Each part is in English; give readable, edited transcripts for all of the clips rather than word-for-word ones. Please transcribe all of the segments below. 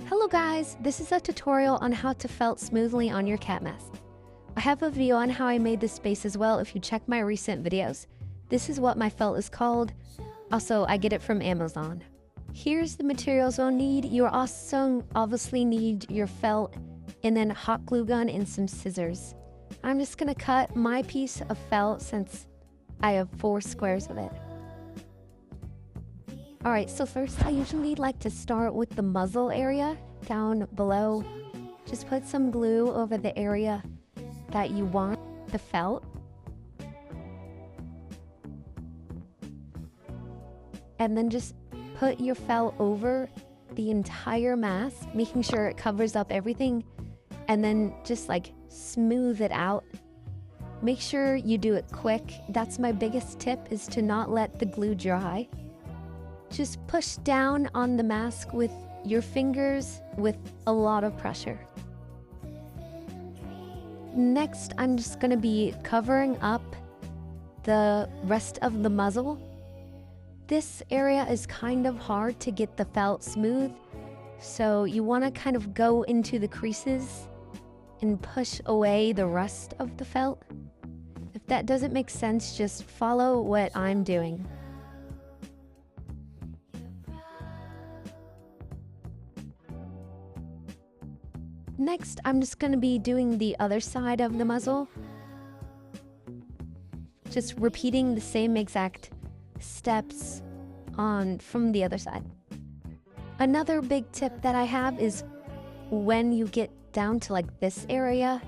Hello guys, this is a tutorial on how to felt smoothly on your cat mask. I have a video on how I made this base as well if you check my recent videos. This is what my felt is called. Also, I get it from Amazon. Here's the materials you'll need. You also obviously need your felt and then hot glue gun and some scissors. I'm just gonna cut my piece of felt since I have 4 squares of it. Alright, so first I usually like to start with the muzzle area down below. Just put some glue over the area that you want the felt. And then just put your felt over the entire mask, making sure it covers up everything. And then just like smooth it out. Make sure you do it quick. That's my biggest tip, is to not let the glue dry. Just push down on the mask with your fingers with a lot of pressure. Next, I'm just going to be covering up the rest of the muzzle. This area is kind of hard to get the felt smooth, so you want to kind of go into the creases and push away the rest of the felt. If that doesn't make sense, just follow what I'm doing. Next, I'm just going to be doing the other side of the muzzle. Just repeating the same exact steps from the other side. Another big tip that I have is when you get down to like this area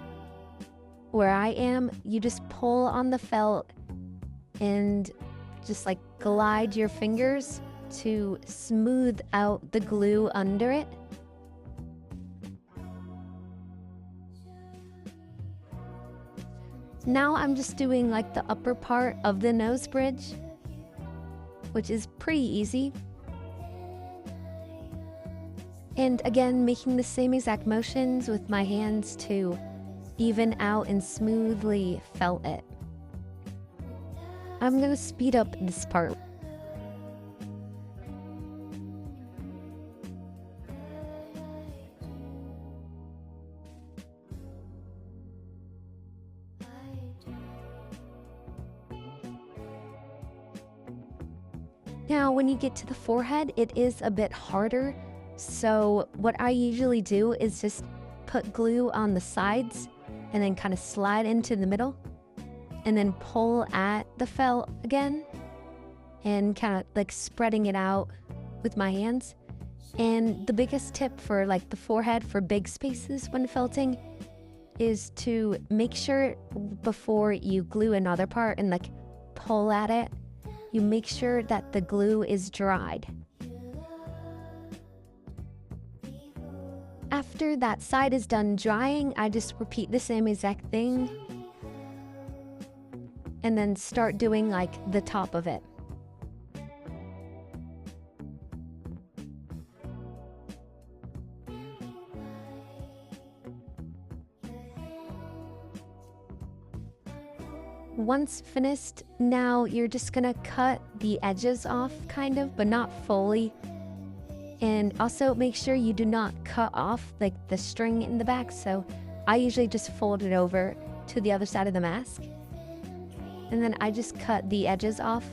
where I am, you just pull on the felt and just like glide your fingers to smooth out the glue under it. Now I'm just doing like the upper part of the nose bridge, which is pretty easy. And again, making the same exact motions with my hands to even out and smoothly felt it. I'm gonna speed up this part. Now, when you get to the forehead, it is a bit harder. So what I usually do is just put glue on the sides and then kind of slide into the middle and then pull at the felt again and kind of like spreading it out with my hands. And the biggest tip for like the forehead for big spaces when felting is to make sure before you glue another part and like pull at it, you make sure that the glue is dried. After that side is done drying, I just repeat the same exact thing and then start doing like the top of it. Once finished, now you're just gonna cut the edges off kind of, but not fully. And also make sure you do not cut off like the string in the back. So I usually just fold it over to the other side of the mask. And then I just cut the edges off.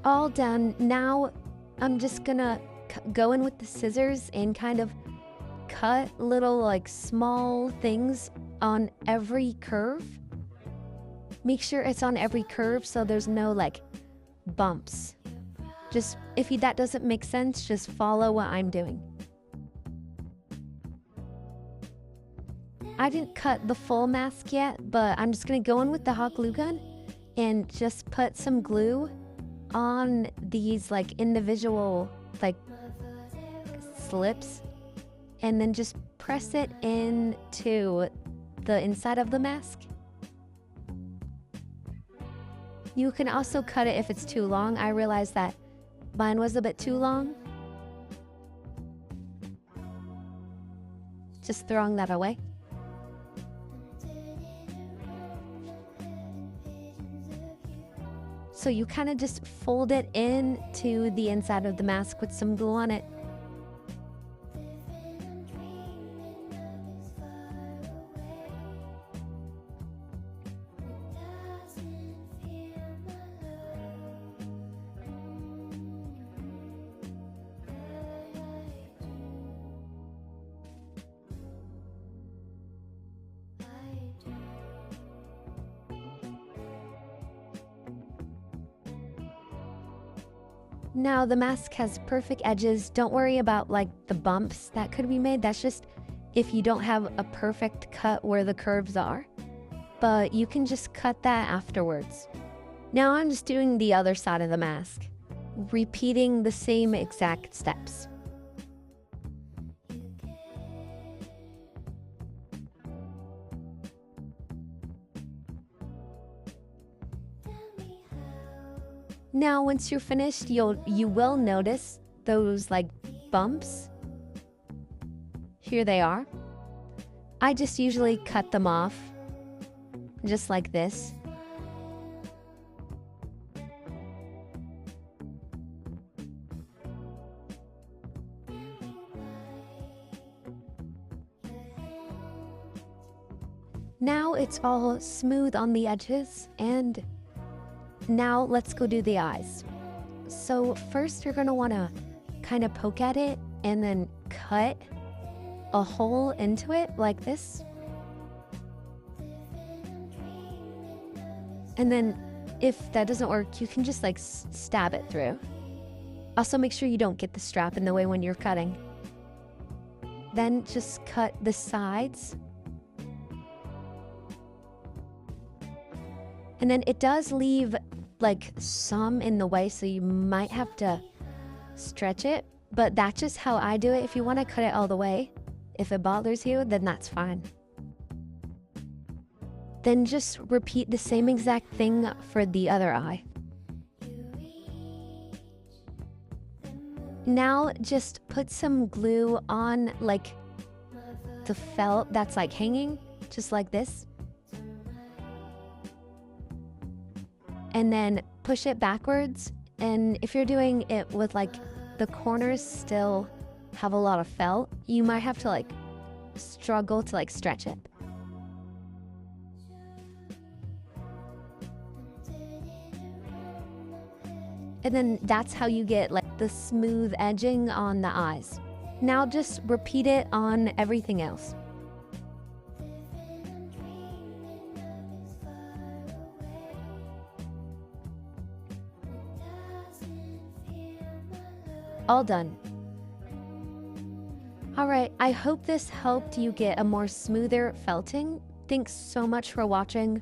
All done. Now I'm just gonna go in with the scissors and kind of cut little like small things on every curve. Make sure it's on every curve so there's no like bumps. Just if that doesn't make sense, just follow what I'm doing. I didn't cut the full mask yet, but I'm just gonna go in with the hot glue gun and just put some glue on these like individual like slips. And then just press it into the inside of the mask. You can also cut it if it's too long. I realized that mine was a bit too long. Just throwing that away. So you kind of just fold it into the inside of the mask with some glue on it. Now the mask has perfect edges. Don't worry about like the bumps that could be made. That's just if you don't have a perfect cut where the curves are. But you can just cut that afterwards. Now I'm just doing the other side of the mask, repeating the same exact steps. Now, once you're finished, you will notice those like bumps. Here they are. I just usually cut them off, just like this. Now it's all smooth on the edges, and now let's go do the eyes. So first you're gonna wanna kind of poke at it and then cut a hole into it like this. And then if that doesn't work, you can just like stab it through. Also make sure you don't get the strap in the way when you're cutting. Then just cut the sides. And then it does leave like some in the way, so you might have to stretch it, but that's just how I do it. If you want to cut it all the way, if it bothers you, then that's fine. Then just repeat the same exact thing for the other eye. Now just put some glue on like the felt that's like hanging, just like this. And then push it backwards. And if you're doing it with like the corners still have a lot of felt, you might have to like struggle to like stretch it. And then that's how you get like the smooth edging on the eyes. Now just repeat it on everything else. All done. Alright, I hope this helped you get a more smoother felting. Thanks so much for watching.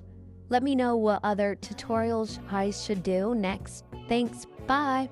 Let me know what other tutorials I should do next. Thanks, bye!